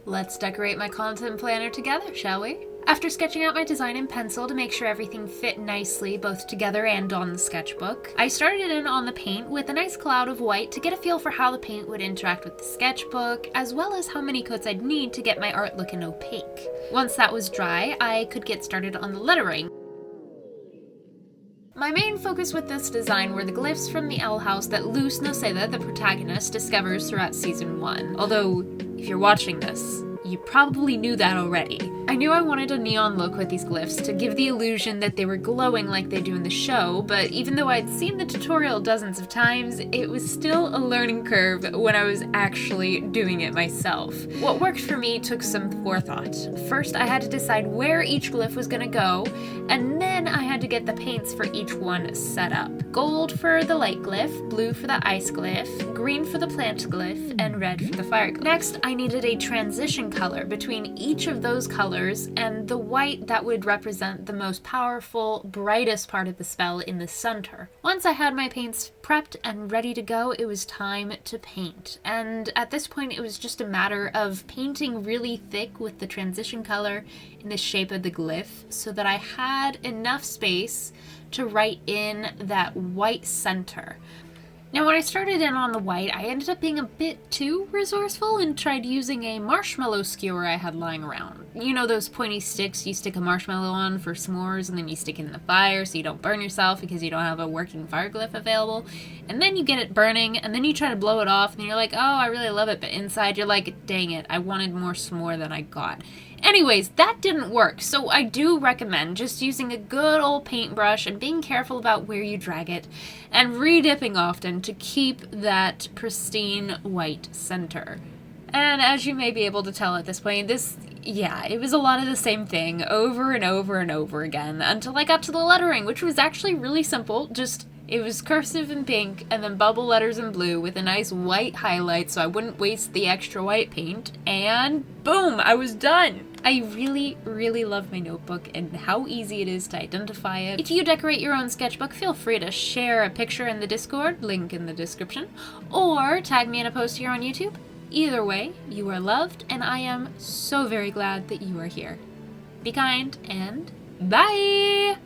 Let's decorate my content planner together, shall we? After sketching out my design in pencil to make sure everything fit nicely both together and on the sketchbook, I started in on the paint with a nice cloud of white to get a feel for how the paint would interact with the sketchbook, as well as how many coats I'd need to get my art looking opaque. Once that was dry, I could get started on the lettering. My main focus with this design were the glyphs from the L house that Luz Noceda, the protagonist, discovers throughout season 1. Although, if you're watching this, you probably knew that already. I knew I wanted a neon look with these glyphs to give the illusion that they were glowing like they do in the show, but even though I'd seen the tutorial dozens of times, it was still a learning curve when I was actually doing it myself. What worked for me took some forethought. First, I had to decide where each glyph was gonna go, and then I had to get the paints for each one set up. Gold for the light glyph, blue for the ice glyph, green for the plant glyph, and red for the fire glyph. Next, I needed a transition color between each of those colors and the white that would represent the most powerful, brightest part of the spell in the center. Once I had my paints prepped and ready to go, it was time to paint. And at this point, it was just a matter of painting really thick with the transition color in the shape of the glyph so that I had enough space to write in that white center. Now, when I started in on the white, I ended up being a bit too resourceful and tried using a marshmallow skewer I had lying around. You know those pointy sticks you stick a marshmallow on for s'mores and then you stick it in the fire so you don't burn yourself because you don't have a working fire glyph available? And then you get it burning and then you try to blow it off and you're like, oh, I really love it, but inside you're like, dang it, I wanted more s'more than I got. Anyways, that didn't work, so I do recommend just using a good old paintbrush and being careful about where you drag it, and re-dipping often to keep that pristine white center. And as you may be able to tell at this point, it was a lot of the same thing over and over and over again until I got to the lettering, which was actually really simple. It was cursive in pink and then bubble letters in blue with a nice white highlight so I wouldn't waste the extra white paint, and boom, I was done! I really, really love my notebook and how easy it is to identify it. If you decorate your own sketchbook, feel free to share a picture in the Discord, link in the description, or tag me in a post here on YouTube. Either way, you are loved, and I am so very glad that you are here. Be kind, and bye!